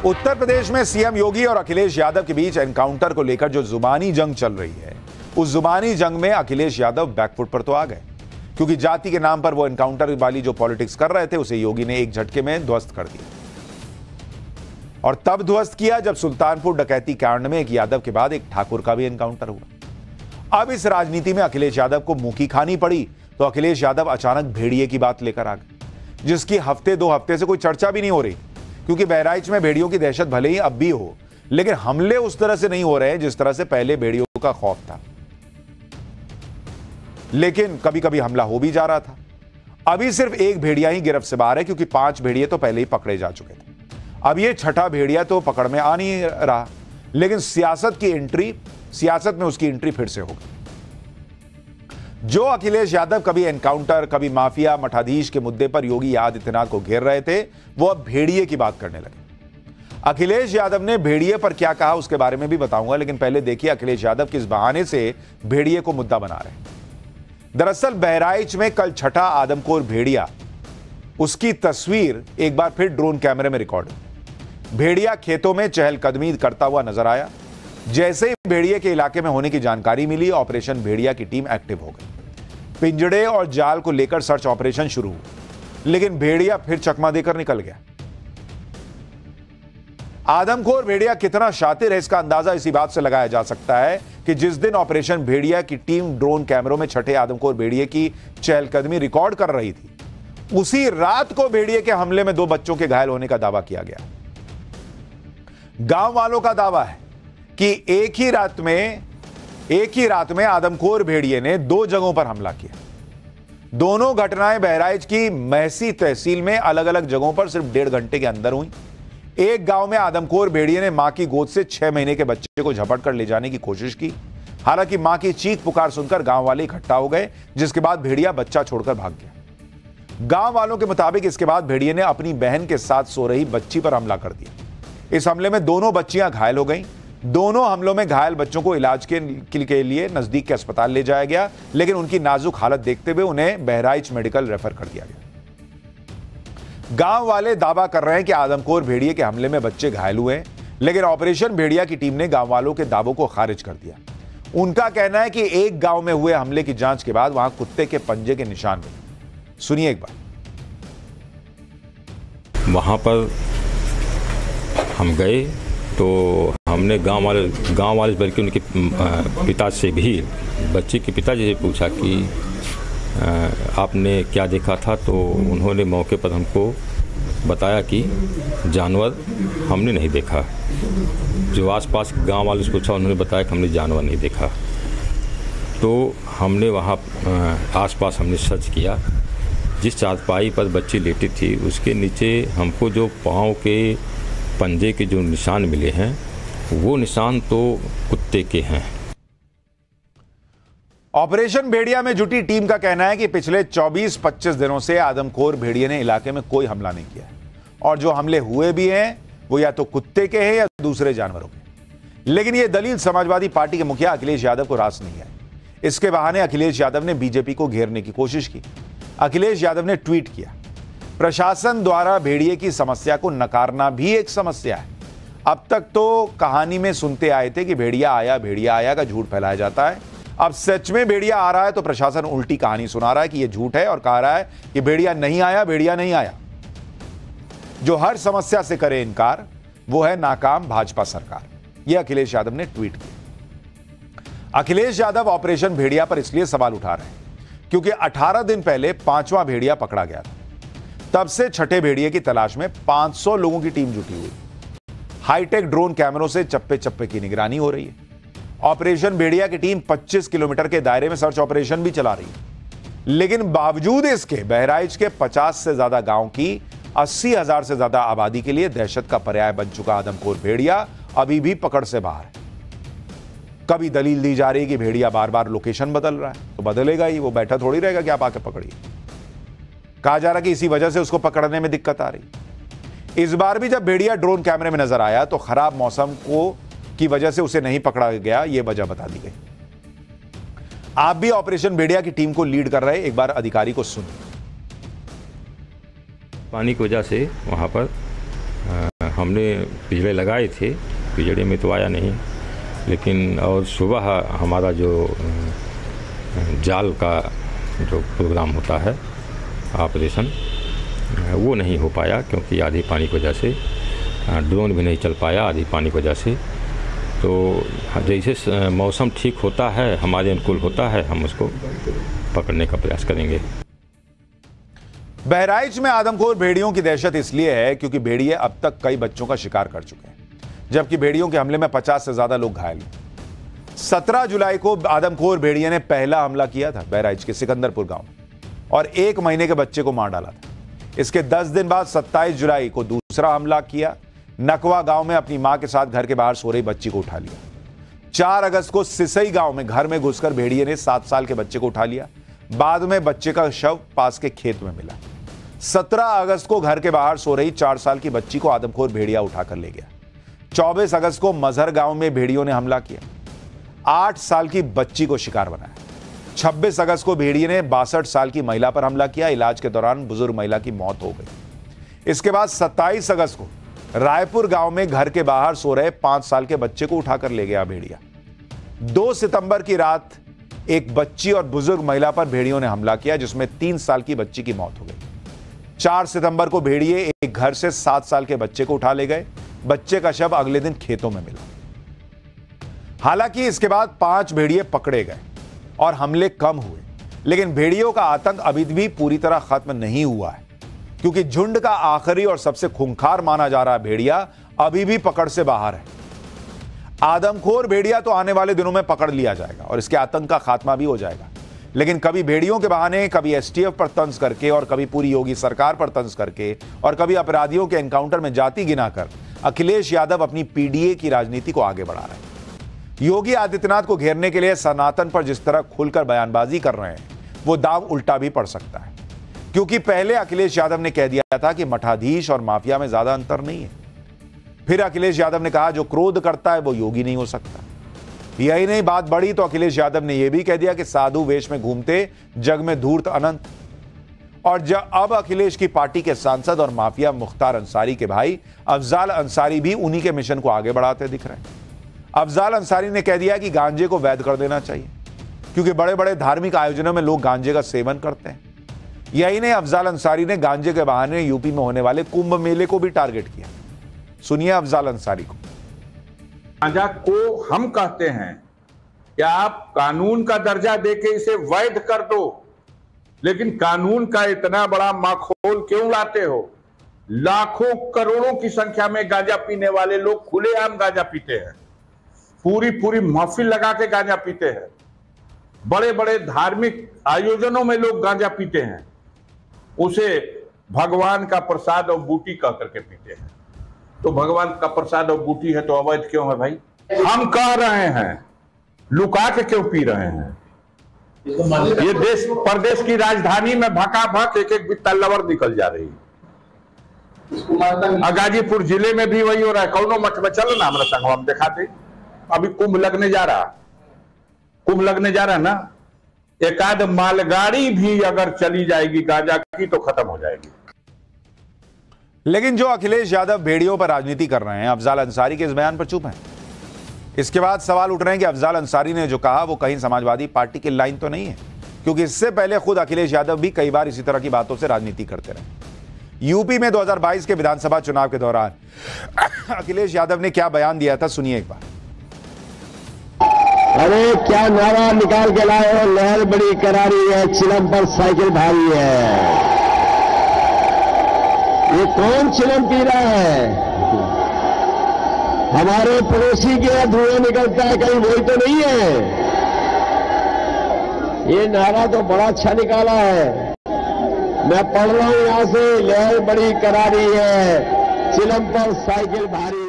उत्तर प्रदेश में सीएम योगी और अखिलेश यादव के बीच एनकाउंटर को लेकर जो जुबानी जंग चल रही है, उस जुबानी जंग में अखिलेश यादव बैकफुट पर तो आ गए, क्योंकि जाति के नाम पर वो एनकाउंटर वाली जो पॉलिटिक्स कर रहे थे उसे योगी ने एक झटके में ध्वस्त कर दिया। और तब ध्वस्त किया जब सुल्तानपुर डकैती कांड में एक यादव के बाद एक ठाकुर का भी एनकाउंटर हुआ। अब इस राजनीति में अखिलेश यादव को मुंह की खानी पड़ी तो अखिलेश यादव अचानक भेड़िए की बात लेकर आ गए, जिसकी हफ्ते दो हफ्ते से कोई चर्चा भी नहीं हो रही, क्योंकि बहराइच में भेड़ियों की दहशत भले ही अब भी हो, लेकिन हमले उस तरह से नहीं हो रहे हैं जिस तरह से पहले भेड़ियों का खौफ था। लेकिन कभी कभी हमला हो भी जा रहा था। अभी सिर्फ एक भेड़िया ही गिरफ्त से बाहर है, क्योंकि 5 भेड़िए तो पहले ही पकड़े जा चुके थे। अब ये छठा भेड़िया तो पकड़ में आ नहीं रहा, लेकिन सियासत में उसकी एंट्री फिर से होगी। जो अखिलेश यादव कभी एनकाउंटर, कभी माफिया मठाधीश के मुद्दे पर योगी आदित्यनाथ को घेर रहे थे, वो अब भेड़िए की बात करने लगे। अखिलेश यादव ने भेड़िए पर क्या कहा उसके बारे में भी बताऊंगा, लेकिन पहले देखिए अखिलेश यादव किस बहाने से भेड़िए को मुद्दा बना रहे हैं। दरअसल बहराइच में कल छठा आदमखोर भेड़िया, उसकी तस्वीर एक बार फिर ड्रोन कैमरे में रिकॉर्ड हुई। भेड़िया खेतों में चहलकदमी करता हुआ नजर आया। जैसे ही भेड़िए के इलाके में होने की जानकारी मिली, ऑपरेशन भेड़िया की टीम एक्टिव हो गई। पिंजड़े और जाल को लेकर सर्च ऑपरेशन शुरू हुआ, लेकिन भेड़िया फिर चकमा देकर निकल गया। आदमखोर भेड़िया कितना शातिर है इसका अंदाजा इसी बात से लगाया जा सकता है कि जिस दिन ऑपरेशन भेड़िया की टीम ड्रोन कैमरों में छठे आदमखोर भेड़िए की चहलकदमी रिकॉर्ड कर रही थी, उसी रात को भेड़िए के हमले में 2 बच्चों के घायल होने का दावा किया गया। गांव वालों का दावा है कि एक ही रात में आदमखोर भेड़िए ने 2 जगहों पर हमला किया। दोनों घटनाएं बहराइच की महसी तहसील में अलग अलग जगहों पर सिर्फ 1.5 घंटे के अंदर हुई। एक गांव में आदमखोर भेड़िए ने मां की गोद से 6 महीने के बच्चे को झपट कर ले जाने की कोशिश की। हालांकि मां की चीख पुकार सुनकर गांव वाले इकट्ठा हो गए, जिसके बाद भेड़िया बच्चा छोड़कर भाग गया। गांव वालों के मुताबिक इसके बाद भेड़िए ने अपनी बहन के साथ सो रही बच्ची पर हमला कर दिया। इस हमले में दोनों बच्चियां घायल हो गईं। दोनों हमलों में घायल बच्चों को इलाज के लिए नजदीक के अस्पताल ले जाया गया, लेकिन उनकी नाजुक हालत देखते हुए उन्हें बहराइच मेडिकल रेफर कर दिया गया। गांव वाले दावा कर रहे हैं कि आदमखोर भेड़िए के हमले में बच्चे घायल हुए, लेकिन ऑपरेशन भेड़िया की टीम ने गांव वालों के दावों को खारिज कर दिया। उनका कहना है कि एक गांव में हुए हमले की जांच के बाद वहां कुत्ते के पंजे के निशान मिले। सुनिए एक बार। वहां पर हम गए तो हमने गांव वाले बल्कि उनके पिता से भी, बच्चे के पिताजी से पूछा कि आपने क्या देखा था, तो उन्होंने मौके पर हमको बताया कि जानवर हमने नहीं देखा। जो आसपास गांव वालों से पूछा, उन्होंने बताया कि हमने जानवर नहीं देखा। तो हमने वहाँ आसपास हमने सर्च किया। जिस चारपाई पर बच्ची लेटी थी उसके नीचे हमको जो पाँव के पंजे के जो निशान मिले हैं, वो निशान तो कुत्ते के हैं। ऑपरेशन भेड़िया में जुटी टीम का कहना है कि पिछले 24-25 दिनों से आदमखोर भेड़िए ने इलाके में कोई हमला नहीं किया है, और जो हमले हुए भी हैं वो या तो कुत्ते के हैं या दूसरे जानवरों के। लेकिन यह दलील समाजवादी पार्टी के मुखिया अखिलेश यादव को रास नहीं आई। इसके बहाने अखिलेश यादव ने बीजेपी को घेरने की कोशिश की। अखिलेश यादव ने ट्वीट किया, प्रशासन द्वारा भेड़िए की समस्या को नकारना भी एक समस्या है। अब तक तो कहानी में सुनते आए थे कि भेड़िया आया का झूठ फैलाया जाता है। अब सच में भेड़िया आ रहा है तो प्रशासन उल्टी कहानी सुना रहा है कि यह झूठ है, और कह रहा है कि भेड़िया नहीं आया। जो हर समस्या से करे इनकार, वो है नाकाम भाजपा सरकार। यह अखिलेश यादव ने ट्वीट किया। अखिलेश यादव ऑपरेशन भेड़िया पर इसलिए सवाल उठा रहे हैं क्योंकि 18 दिन पहले 5वां भेड़िया पकड़ा गया था। तब से छठे भेड़िए की तलाश में 500 लोगों की टीम जुटी हुई। हाईटेक ड्रोन कैमरों से चप्पे चप्पे की निगरानी हो रही है। ऑपरेशन भेड़िया की टीम 25 किलोमीटर के दायरे में सर्च ऑपरेशन भी चला रही है। लेकिन बावजूद इसके बहराइच के 50 से ज्यादा गांव की 80,000 से ज्यादा आबादी के लिए दहशत का पर्याय बन चुका आदमखोर भेड़िया अभी भी पकड़ से बाहर है। कभी दलील दी जा रही है कि भेड़िया बार बार लोकेशन बदल रहा है, तो बदलेगा ही, वो बैठा थोड़ी रहेगा कि आप आके पकड़िए। कहा जा रहा कि इसी वजह से उसको पकड़ने में दिक्कत आ रही। इस बार भी जब भेड़िया ड्रोन कैमरे में नजर आया तो खराब मौसम की वजह से उसे नहीं पकड़ा गया, यह वजह बता दी गई। आप भी ऑपरेशन भेड़िया की टीम को लीड कर रहे, एक बार अधिकारी को सुनिए। पानी की वजह से वहाँ पर हमने पिछले लगाए थे, पिछड़े में तो आया नहीं, लेकिन और सुबह हमारा जो जाल का जो प्रोग्राम होता है ऑपरेशन, वो नहीं हो पाया क्योंकि आधी पानी की वजह से ड्रोन भी नहीं चल पाया, आधी पानी की वजह से। तो जैसे मौसम ठीक होता है, हमारे अनुकूल होता है, हम उसको पकड़ने का प्रयास करेंगे। बहराइच में आदमखोर भेड़ियों की दहशत इसलिए है क्योंकि भेड़िए अब तक कई बच्चों का शिकार कर चुके हैं, जबकि भेड़ियों के हमले में 50 से ज्यादा लोग घायल हुए। 17 जुलाई को आदमखोर भेड़िए ने पहला हमला किया था बहराइच के सिकंदरपुर गांव में और 1 महीने के बच्चे को मार डाला था। इसके 10 दिन बाद 27 जुलाई को दूसरा हमला किया। नकवा गांव में अपनी मां के साथ घर के बाहर सो रही बच्ची को उठा लिया। 4 अगस्त को सिसई गांव में घर में घुसकर भेड़िए ने 7 साल के बच्चे को उठा लिया। बाद में बच्चे का शव पास के खेत में मिला। 17 अगस्त को घर के बाहर सो रही 4 साल की बच्ची को आदमखोर भेड़िया उठाकर ले गया। 24 अगस्त को मजहर गांव में भेड़ियों ने हमला किया, 8 साल की बच्ची को शिकार बनाया। 26 अगस्त को भेड़िए ने 62 साल की महिला पर हमला किया। इलाज के दौरान बुजुर्ग महिला की मौत हो गई। इसके बाद 27 अगस्त को रायपुर गांव में घर के बाहर सो रहे 5 साल के बच्चे को उठाकर ले गया भेड़िया। 2 सितंबर की रात एक बच्ची और बुजुर्ग महिला पर भेड़ियों ने हमला किया, जिसमें 3 साल की बच्ची की मौत हो गई। 4 सितंबर को भेड़िए एक घर से 7 साल के बच्चे को उठा ले गए। बच्चे का शव अगले दिन खेतों में मिला। हालांकि इसके बाद 5 भेड़िए पकड़े गए और हमले कम हुए, लेकिन भेड़ियों का आतंक अभी भी पूरी तरह खत्म नहीं हुआ है, क्योंकि झुंड का आखिरी और सबसे खूंखार माना जा रहा भेड़िया अभी भी पकड़ से बाहर है। आदमखोर भेड़िया तो आने वाले दिनों में पकड़ लिया जाएगा और इसके आतंक का खात्मा भी हो जाएगा, लेकिन कभी भेड़ियों के बहाने, कभी एसटीएफ पर तंज करके और कभी पूरी योगी सरकार पर तंज करके और कभी अपराधियों के एनकाउंटर में जाति गिनाकर अखिलेश यादव अपनी पीडीए की राजनीति को आगे बढ़ा रहे हैं। योगी आदित्यनाथ को घेरने के लिए सनातन पर जिस तरह खुलकर बयानबाजी कर रहे हैं, वो दांव उल्टा भी पड़ सकता है, क्योंकि पहले अखिलेश यादव ने कह दिया था कि मठाधीश और माफिया में ज्यादा अंतर नहीं है। फिर अखिलेश यादव ने कहा जो क्रोध करता है वो योगी नहीं हो सकता। यही नहीं, बात बढ़ी तो अखिलेश यादव ने यह भी कह दिया कि साधु वेश में घूमते जग में धूर्त अनंत। और जब अब अखिलेश की पार्टी के सांसद और माफिया मुख्तार अंसारी के भाई अफजाल अंसारी भी उन्हीं के मिशन को आगे बढ़ाते दिख रहे हैं। अफजाल अंसारी ने कह दिया कि गांजे को वैध कर देना चाहिए, क्योंकि बड़े बड़े धार्मिक आयोजनों में लोग गांजे का सेवन करते हैं। यही नहीं, अफजाल अंसारी ने गांजे के बहाने यूपी में होने वाले कुंभ मेले को भी टारगेट किया। सुनिए अफजाल अंसारी को। गांजा को हम कहते हैं कि आप कानून का दर्जा देके इसे वैध कर दो, लेकिन कानून का इतना बड़ा माखौल क्यों लाते हो? लाखों करोड़ों की संख्या में गांजा पीने वाले लोग खुलेआम गांजा पीते हैं, पूरी महफिल लगा के गांजा पीते हैं, बड़े बड़े धार्मिक आयोजनों में लोग गांजा पीते हैं, उसे भगवान का प्रसाद और बूटी कह करके पीते हैं। तो भगवान का प्रसाद और बूटी है तो अवैध क्यों है भाई? हम कह रहे हैं, लुका के क्यों पी रहे हैं? ये देश प्रदेश की राजधानी में भकाभक एक बित्ता लवर निकल जा रही है। गाजीपुर जिले में भी वही हो रहा है। कौनो मठ में चलो ना, हमारा संग हम दिखाते। अभी कुंभ लगने जा रहा है ना, एकाध मालगाड़ी भी अगर चली जाएगी गांजा की तो खत्म हो जाएगी। लेकिन जो अखिलेश यादव भेड़ियों पर राजनीति कर रहे हैं, अफजाल अंसारी के इस बयान पर चुप हैं। इसके बाद सवाल उठ रहे हैं कि अफजाल अंसारी ने जो कहा वो कहीं समाजवादी पार्टी की लाइन तो नहीं है, क्योंकि इससे पहले खुद अखिलेश यादव भी कई बार इसी तरह की बातों से राजनीति करते रहे। यूपी में 2022 के विधानसभा चुनाव के दौरान अखिलेश यादव ने क्या बयान दिया था, सुनिए एक बार। अरे क्या नारा निकाल के लाए हो, लहर बड़ी करारी है, चिलम पर साइकिल भारी है। ये कौन चिलम पी रहा है? हमारे पड़ोसी के धुआं निकलता है, कहीं वही तो नहीं है? ये नारा तो बड़ा अच्छा निकाला है। मैं पढ़ रहा हूं यहां से, लहर बड़ी करारी है, चिलम पर साइकिल भारी।